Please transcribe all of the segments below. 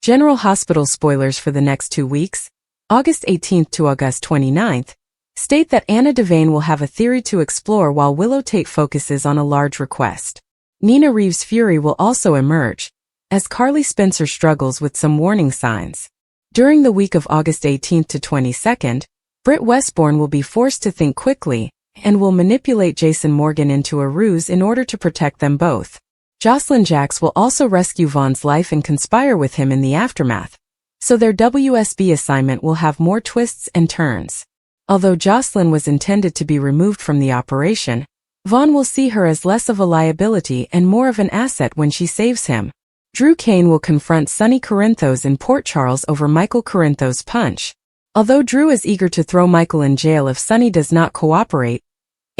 General Hospital spoilers for the next 2 weeks, August 18th to August 29th, state that Anna Devane will have a theory to explore while Willow Tate focuses on a large request. Nina Reeves' fury will also emerge, as Carly Spencer struggles with some warning signs. During the week of August 18th to 22nd, Britt Westbourne will be forced to think quickly and will manipulate Jason Morgan into a ruse in order to protect them both. Jocelyn Jacks will also rescue Vaughn's life and conspire with him in the aftermath, so their WSB assignment will have more twists and turns. Although Jocelyn was intended to be removed from the operation, Vaughn will see her as less of a liability and more of an asset when she saves him. Drew Kane will confront Sonny Corinthos in Port Charles over Michael Corinthos' punch. Although Drew is eager to throw Michael in jail if Sonny does not cooperate,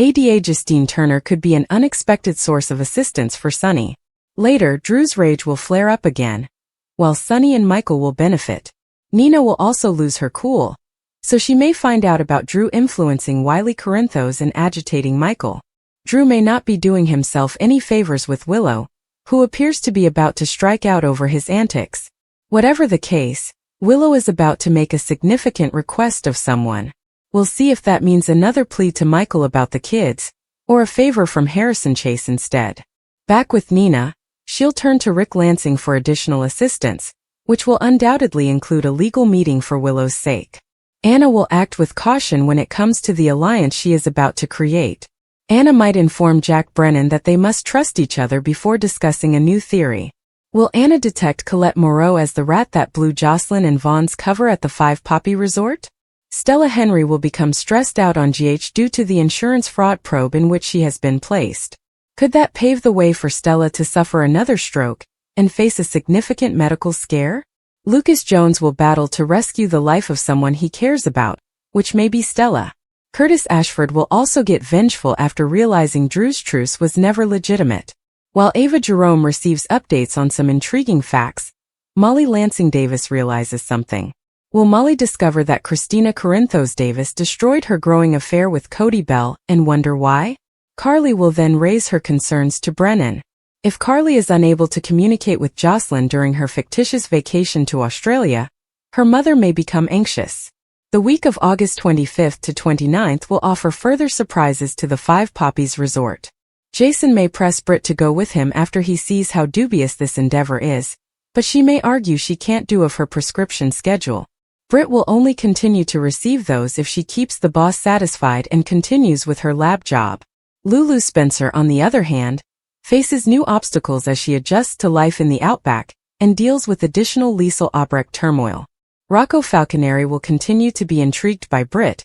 ADA Justine Turner could be an unexpected source of assistance for Sonny. Later, Drew's rage will flare up again, while Sonny and Michael will benefit. Nina will also lose her cool, so she may find out about Drew influencing Wiley Corinthos and agitating Michael. Drew may not be doing himself any favors with Willow, who appears to be about to strike out over his antics. Whatever the case, Willow is about to make a significant request of someone. We'll see if that means another plea to Michael about the kids, or a favor from Harrison Chase instead. Back with Nina, she'll turn to Rick Lansing for additional assistance, which will undoubtedly include a legal meeting for Willow's sake. Anna will act with caution when it comes to the alliance she is about to create. Anna might inform Jack Brennan that they must trust each other before discussing a new theory. Will Anna detect Colette Moreau as the rat that blew Jocelyn and Vaughn's cover at the Five Poppy Resort? Stella Henry will become stressed out on GH due to the insurance fraud probe in which she has been placed. Could that pave the way for Stella to suffer another stroke and face a significant medical scare? Lucas Jones will battle to rescue the life of someone he cares about, which may be Stella. Curtis Ashford will also get vengeful after realizing Drew's truce was never legitimate. While Ava Jerome receives updates on some intriguing facts, Molly Lansing Davis realizes something. Will Molly discover that Christina Corinthos Davis destroyed her growing affair with Cody Bell and wonder why? Carly will then raise her concerns to Brennan. If Carly is unable to communicate with Jocelyn during her fictitious vacation to Australia, her mother may become anxious. The week of August 25th to 29th will offer further surprises to the Five Poppies Resort. Jason may press Britt to go with him after he sees how dubious this endeavor is, but she may argue she can't do of her prescription schedule. Britt will only continue to receive those if she keeps the boss satisfied and continues with her lab job. Lulu Spencer, on the other hand, faces new obstacles as she adjusts to life in the outback and deals with additional Liesl Obrecht turmoil. Rocco Falconeri will continue to be intrigued by Britt,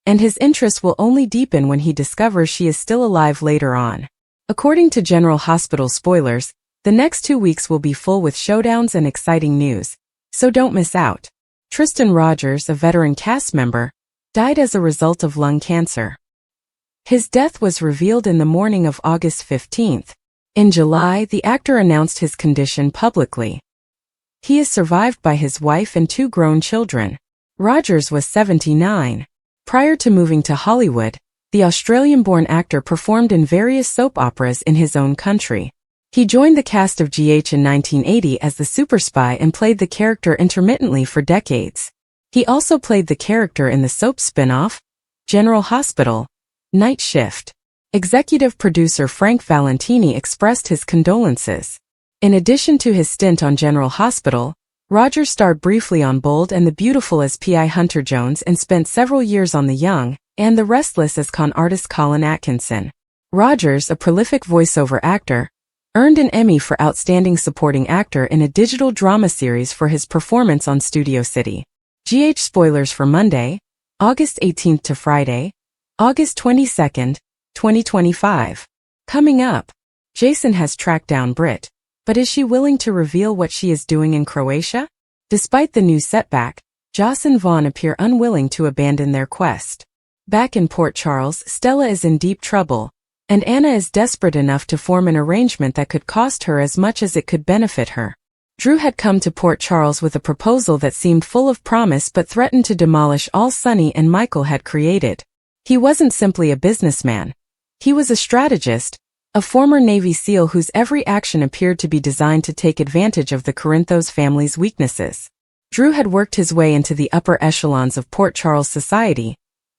and his interest will only deepen when he discovers she is still alive later on. According to General Hospital spoilers, the next 2 weeks will be full with showdowns and exciting news, so don't miss out. Tristan Rogers, a veteran cast member, died as a result of lung cancer. His death was revealed in the morning of August 15th. In July, the actor announced his condition publicly. He is survived by his wife and 2 grown children. Rogers was 79. Prior to moving to Hollywood, the Australian-born actor performed in various soap operas in his own country. He joined the cast of GH in 1980 as the super spy and played the character intermittently for decades. He also played the character in the soap spin-off, General Hospital, Night Shift. Executive producer Frank Valentini expressed his condolences. In addition to his stint on General Hospital, Rogers starred briefly on Bold and the Beautiful as P.I. Hunter Jones and spent several years on The Young and the Restless as con artist Colin Atkinson. Rogers, a prolific voiceover actor, earned an Emmy for Outstanding Supporting Actor in a digital drama series for his performance on Studio City. GH spoilers for Monday, August 18th to Friday, August 22nd, 2025. Coming up, Jason has tracked down Britt. But is she willing to reveal what she is doing in Croatia? Despite the new setback, Joss and Vaughn appear unwilling to abandon their quest. Back in Port Charles, Stella is in deep trouble, and Anna is desperate enough to form an arrangement that could cost her as much as it could benefit her. Drew had come to Port Charles with a proposal that seemed full of promise but threatened to demolish all Sonny and Michael had created. He wasn't simply a businessman. He was a strategist, a former Navy SEAL whose every action appeared to be designed to take advantage of the Corinthos family's weaknesses. Drew had worked his way into the upper echelons of Port Charles society,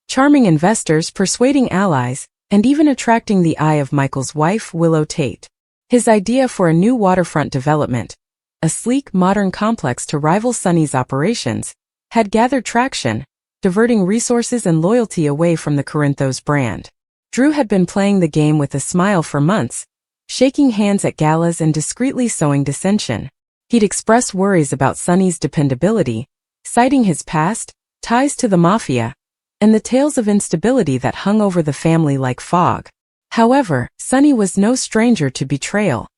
charming investors, persuading allies, and even attracting the eye of Michael's wife, Willow Tate. His idea for a new waterfront development, a sleek, modern complex to rival Sunny's operations, had gathered traction, diverting resources and loyalty away from the Corinthos brand. Drew had been playing the game with a smile for months, shaking hands at galas and discreetly sowing dissension. He'd expressed worries about Sunny's dependability, citing his past, ties to the mafia, and the tales of instability that hung over the family like fog. However, Sunny was no stranger to betrayal.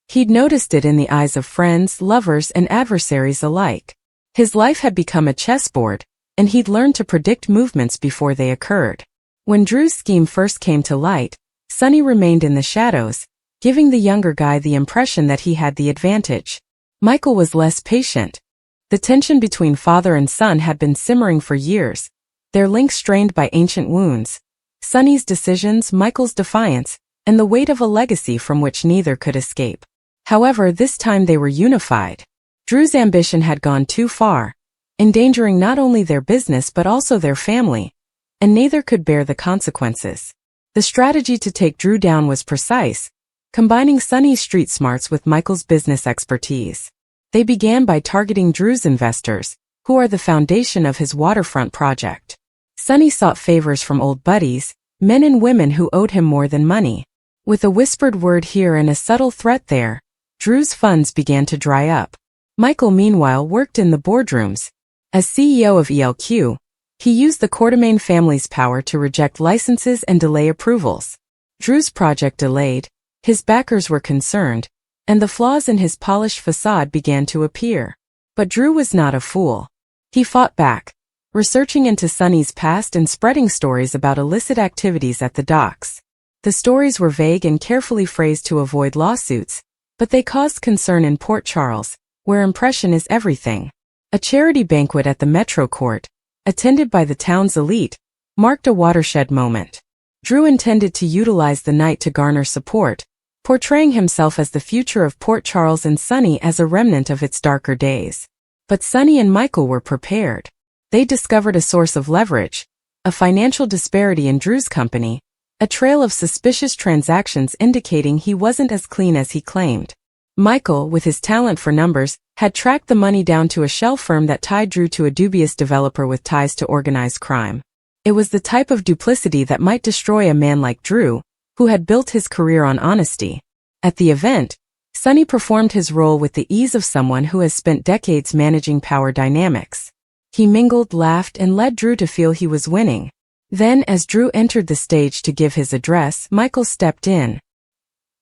He'd noticed it in the eyes of friends, lovers, and adversaries alike. His life had become a chessboard, and he'd learned to predict movements before they occurred. When Drew's scheme first came to light, Sunny remained in the shadows, giving the younger guy the impression that he had the advantage. Michael was less patient. The tension between father and son had been simmering for years, their link strained by ancient wounds. Sunny's decisions, Michael's defiance, and the weight of a legacy from which neither could escape. However, this time they were unified. Drew's ambition had gone too far, endangering not only their business but also their family, and neither could bear the consequences. The strategy to take Drew down was precise, combining Sunny's street smarts with Michael's business expertise. They began by targeting Drew's investors, who are the foundation of his waterfront project. Sunny sought favors from old buddies, men and women who owed him more than money. With a whispered word here and a subtle threat there, Drew's funds began to dry up. Michael, meanwhile, worked in the boardrooms. As CEO of ELQ, he used the Quartermain family's power to reject licenses and delay approvals. Drew's project delayed, his backers were concerned, and the flaws in his polished facade began to appear. But Drew was not a fool. He fought back, researching into Sunny's past and spreading stories about illicit activities at the docks. The stories were vague and carefully phrased to avoid lawsuits, but they caused concern in Port Charles, where impression is everything. A charity banquet at the Metro Court, attended by the town's elite, marked a watershed moment. Drew intended to utilize the night to garner support, portraying himself as the future of Port Charles and Sunny as a remnant of its darker days. But Sunny and Michael were prepared. They discovered a source of leverage, a financial disparity in Drew's company, a trail of suspicious transactions indicating he wasn't as clean as he claimed. Michael, with his talent for numbers, had tracked the money down to a shell firm that tied Drew to a dubious developer with ties to organized crime. It was the type of duplicity that might destroy a man like Drew, who had built his career on honesty. At the event, Sunny performed his role with the ease of someone who has spent decades managing power dynamics. He mingled, laughed, and led Drew to feel he was winning. Then, as Drew entered the stage to give his address, Michael stepped in.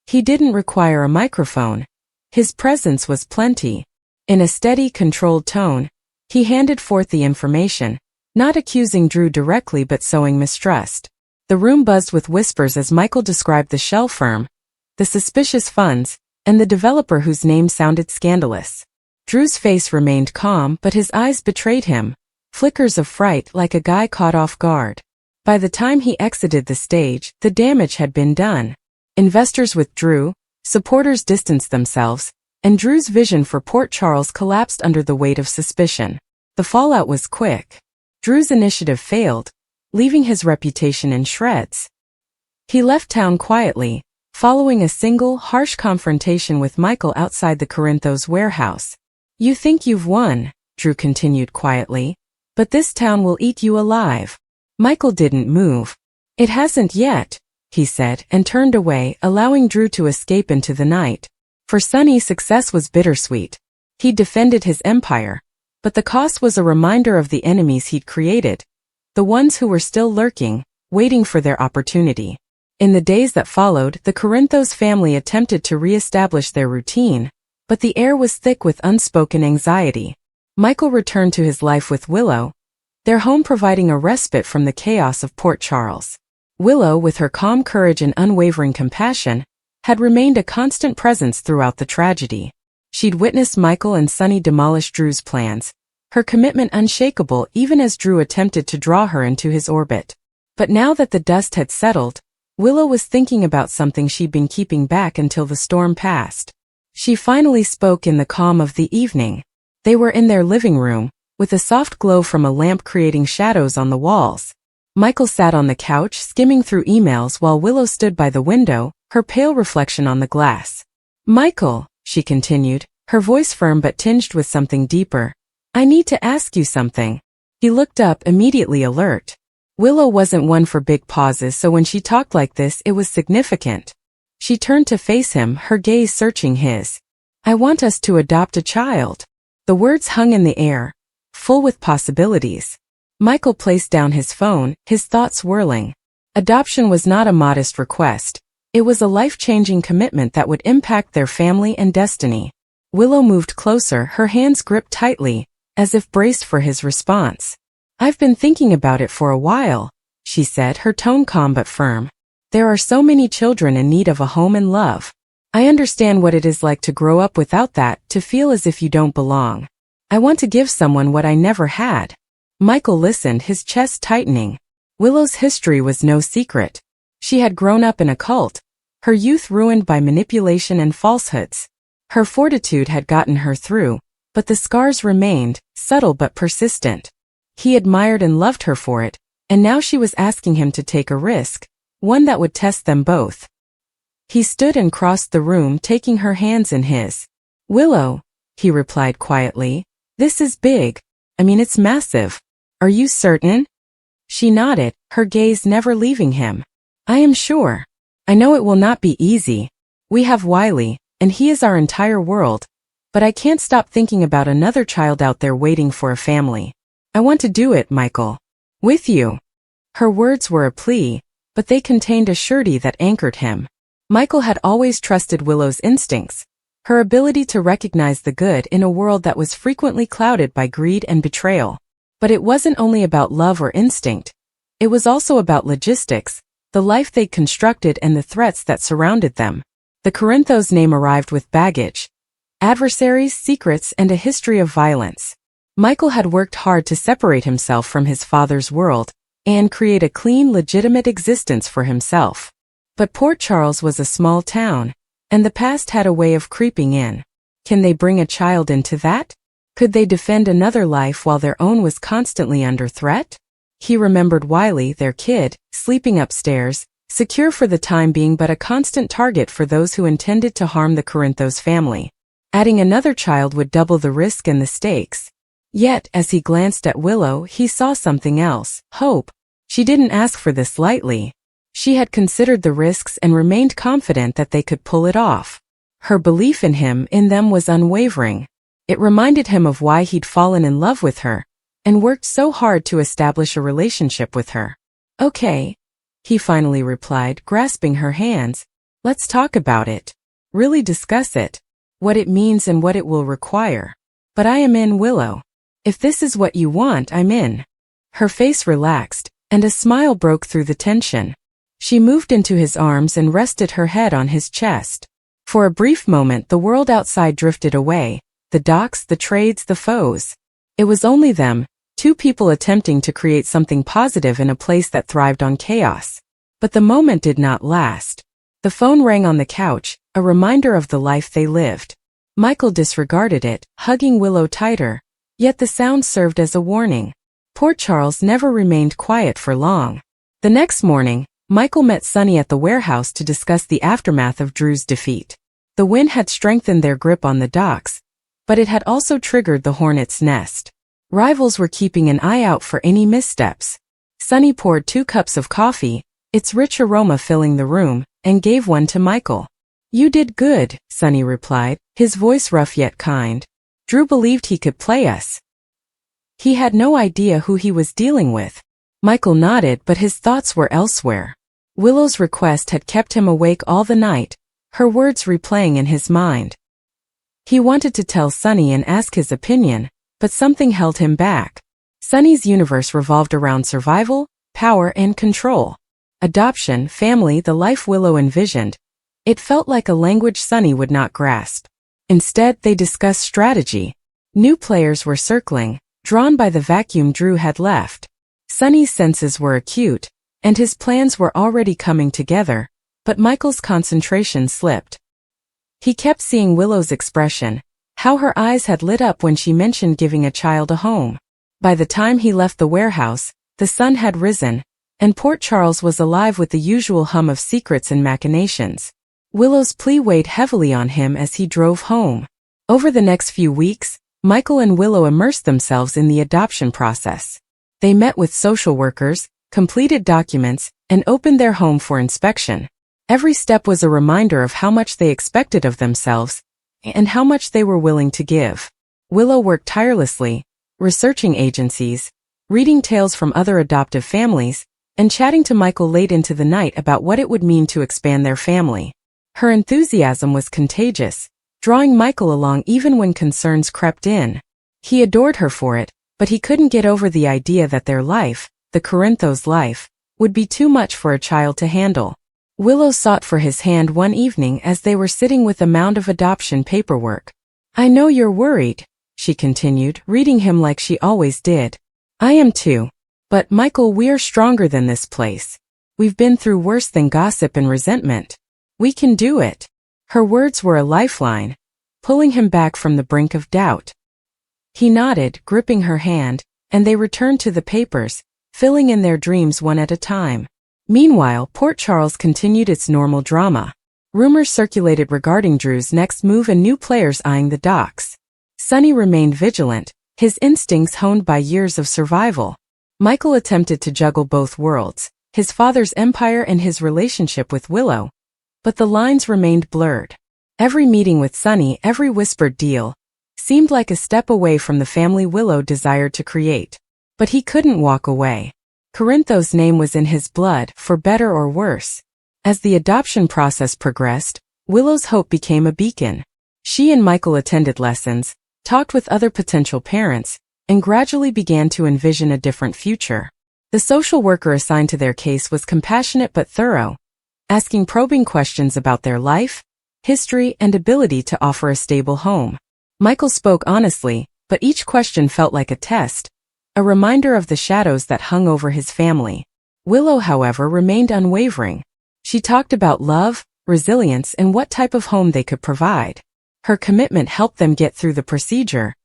He didn't require a microphone. His presence was plenty. In a steady, controlled tone, he handed forth the information, not accusing Drew directly but sowing mistrust. The room buzzed with whispers as Michael described the shell firm, the suspicious funds, and the developer whose name sounded scandalous. Drew's face remained calm, but his eyes betrayed him, flickers of fright like a guy caught off guard. By the time he exited the stage, the damage had been done. Investors withdrew, supporters distanced themselves, and Drew's vision for Port Charles collapsed under the weight of suspicion. The fallout was quick. Drew's initiative failed, leaving his reputation in shreds. He left town quietly, following a single, harsh confrontation with Michael outside the Corinthos warehouse. "You think you've won," Drew continued quietly, "but this town will eat you alive." Michael didn't move. "It hasn't yet," he said, and turned away, allowing Drew to escape into the night. For Sunny, success was bittersweet. He defended his empire, but the cost was a reminder of the enemies he'd created, the ones who were still lurking, waiting for their opportunity. In the days that followed, the Corinthos family attempted to re-establish their routine, but the air was thick with unspoken anxiety. Michael returned to his life with Willow, their home providing a respite from the chaos of Port Charles. Willow, with her calm courage and unwavering compassion, had remained a constant presence throughout the tragedy. She'd witnessed Michael and Sunny demolish Drew's plans, her commitment unshakable even as Drew attempted to draw her into his orbit. But now that the dust had settled, Willow was thinking about something she'd been keeping back until the storm passed. She finally spoke in the calm of the evening. They were in their living room, with a soft glow from a lamp creating shadows on the walls. Michael sat on the couch skimming through emails while Willow stood by the window, her pale reflection on the glass. "Michael," she continued, her voice firm but tinged with something deeper, "I need to ask you something." He looked up, immediately alert. Willow wasn't one for big pauses, so when she talked like this it was significant. She turned to face him, her gaze searching his. "I want us to adopt a child." The words hung in the air, full with possibilities. Michael placed down his phone, his thoughts whirling. Adoption was not a modest request. It was a life-changing commitment that would impact their family and destiny. Willow moved closer, her hands gripped tightly, as if braced for his response. "I've been thinking about it for a while," she said, her tone calm but firm. "There are so many children in need of a home and love. I understand what it is like to grow up without that, to feel as if you don't belong. I want to give someone what I never had." Michael listened, his chest tightening. Willow's history was no secret. She had grown up in a cult, her youth ruined by manipulation and falsehoods. Her fortitude had gotten her through, but the scars remained, subtle but persistent. He admired and loved her for it, and now she was asking him to take a risk, one that would test them both. He stood and crossed the room, taking her hands in his. "Willow," he replied quietly, "this is big. I mean, it's massive. Are you certain?" She nodded, her gaze never leaving him. "I am sure. I know it will not be easy. We have Wiley, and he is our entire world, but I can't stop thinking about another child out there waiting for a family. I want to do it, Michael. With you." Her words were a plea, but they contained a surety that anchored him. Michael had always trusted Willow's instincts, her ability to recognize the good in a world that was frequently clouded by greed and betrayal. But it wasn't only about love or instinct. It was also about logistics, the life they'd constructed and the threats that surrounded them. The Corinthos name arrived with baggage, adversaries, secrets, and a history of violence. Michael had worked hard to separate himself from his father's world and create a clean, legitimate existence for himself. But Port Charles was a small town, and the past had a way of creeping in. Can they bring a child into that? Could they defend another life while their own was constantly under threat? He remembered Wiley, their kid, sleeping upstairs, secure for the time being but a constant target for those who intended to harm the Corinthos family. Adding another child would double the risk and the stakes. Yet, as he glanced at Willow, he saw something else, hope. She didn't ask for this lightly. She had considered the risks and remained confident that they could pull it off. Her belief in him, in them, was unwavering. It reminded him of why he'd fallen in love with her, and worked so hard to establish a relationship with her. "Okay," he finally replied, grasping her hands. "Let's talk about it. Really discuss it. What it means and what it will require. But I am in, Willow. If this is what you want, I'm in." Her face relaxed, and a smile broke through the tension. She moved into his arms and rested her head on his chest. For a brief moment the world outside drifted away, the docks, the trades, the foes. It was only them, two people attempting to create something positive in a place that thrived on chaos. But the moment did not last. The phone rang on the couch, a reminder of the life they lived. Michael disregarded it, hugging Willow tighter, yet the sound served as a warning. Port Charles never remained quiet for long. The next morning, Michael met Sonny at the warehouse to discuss the aftermath of Drew's defeat. The wind had strengthened their grip on the docks, but it had also triggered the hornet's nest. Rivals were keeping an eye out for any missteps. Sonny poured 2 cups of coffee, its rich aroma filling the room, and gave one to Michael. "You did good," Sonny replied, his voice rough yet kind. "Drew believed he could play us. He had no idea who he was dealing with." Michael nodded, but his thoughts were elsewhere. Willow's request had kept him awake all the night, her words replaying in his mind. He wanted to tell Sonny and ask his opinion, but something held him back. Sonny's universe revolved around survival, power, and control. Adoption, family, the life Willow envisioned. It felt like a language Sonny would not grasp. Instead, they discussed strategy. New players were circling, drawn by the vacuum Drew had left. Sonny's senses were acute, and his plans were already coming together, but Michael's concentration slipped. He kept seeing Willow's expression, how her eyes had lit up when she mentioned giving a child a home. By the time he left the warehouse, the sun had risen, and Port Charles was alive with the usual hum of secrets and machinations. Willow's plea weighed heavily on him as he drove home. Over the next few weeks, Michael and Willow immersed themselves in the adoption process. They met with social workers, completed documents, and opened their home for inspection. Every step was a reminder of how much they expected of themselves, and how much they were willing to give. Willow worked tirelessly, researching agencies, reading tales from other adoptive families, and chatting to Michael late into the night about what it would mean to expand their family. Her enthusiasm was contagious, drawing Michael along even when concerns crept in. He adored her for it, but he couldn't get over the idea that their life, the Corinthos life, would be too much for a child to handle. Willow sought for his hand one evening as they were sitting with a mound of adoption paperwork. "I know you're worried," she continued, reading him like she always did. "I am too. But Michael, we're stronger than this place. We've been through worse than gossip and resentment. We can do it." Her words were a lifeline, pulling him back from the brink of doubt. He nodded, gripping her hand, and they returned to the papers, filling in their dreams one at a time. Meanwhile, Port Charles continued its normal drama. Rumors circulated regarding Drew's next move and new players eyeing the docks. Sonny remained vigilant, his instincts honed by years of survival. Michael attempted to juggle both worlds, his father's empire and his relationship with Willow, but the lines remained blurred. Every meeting with Sonny, every whispered deal, seemed like a step away from the family Willow desired to create. But he couldn't walk away. Corinthos' name was in his blood, for better or worse. As the adoption process progressed, Willow's hope became a beacon. She and Michael attended lessons, talked with other potential parents, and gradually began to envision a different future. The social worker assigned to their case was compassionate but thorough, asking probing questions about their life, history, and ability to offer a stable home. Michael spoke honestly, but each question felt like a test, a reminder of the shadows that hung over his family. Willow, however, remained unwavering. She talked about love, resilience, and what type of home they could provide. Her commitment helped them get through the procedure,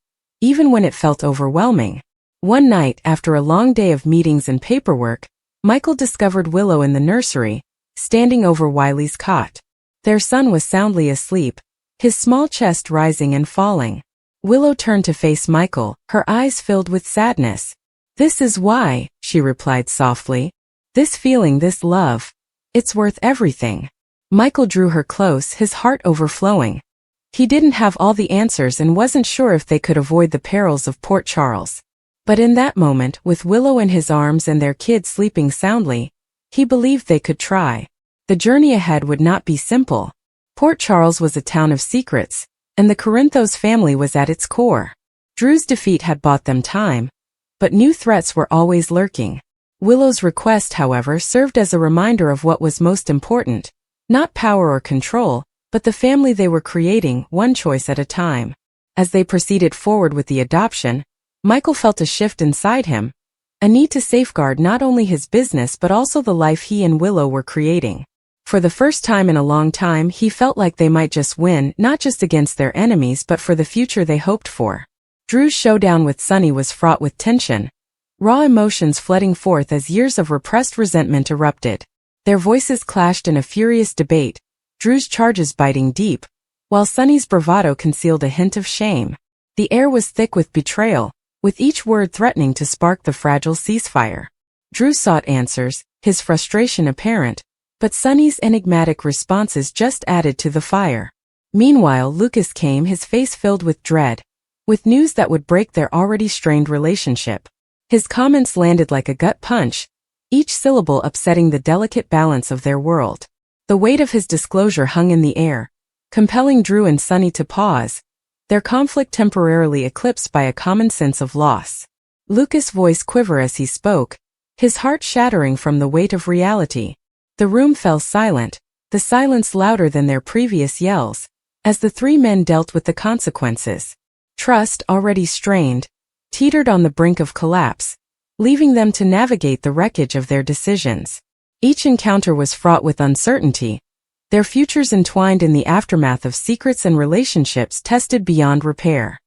even when it felt overwhelming. One night, after a long day of meetings and paperwork, Michael discovered Willow in the nursery, standing over Wiley's cot. Their son was soundly asleep, his small chest rising and falling. Willow turned to face Michael, her eyes filled with sadness. "This is why," she replied softly. "This feeling, this love. It's worth everything." Michael drew her close, his heart overflowing. He didn't have all the answers and wasn't sure if they could avoid the perils of Port Charles. But in that moment, with Willow in his arms and their kid sleeping soundly, he believed they could try. The journey ahead would not be simple. Port Charles was a town of secrets, and the Corinthos family was at its core. Drew's defeat had bought them time, but new threats were always lurking. Willow's request, however, served as a reminder of what was most important, not power or control, but the family they were creating, one choice at a time. As they proceeded forward with the adoption, Michael felt a shift inside him, a need to safeguard not only his business but also the life he and Willow were creating. For the first time in a long time, he felt like they might just win, not just against their enemies but for the future they hoped for. Drew's showdown with Sonny was fraught with tension, raw emotions flooding forth as years of repressed resentment erupted. Their voices clashed in a furious debate, Drew's charges biting deep, while Sonny's bravado concealed a hint of shame. The air was thick with betrayal, with each word threatening to spark the fragile ceasefire. Drew sought answers, his frustration apparent, but Sonny's enigmatic responses just added to the fire. Meanwhile, Lucas came, his face filled with dread, with news that would break their already strained relationship. His comments landed like a gut punch, each syllable upsetting the delicate balance of their world. The weight of his disclosure hung in the air, compelling Drew and Sonny to pause, their conflict temporarily eclipsed by a common sense of loss. Lucas' voice quivered as he spoke, his heart shattering from the weight of reality. The room fell silent, the silence louder than their previous yells, as the three men dealt with the consequences. Trust, already strained, teetered on the brink of collapse, leaving them to navigate the wreckage of their decisions. Each encounter was fraught with uncertainty, their futures entwined in the aftermath of secrets and relationships tested beyond repair.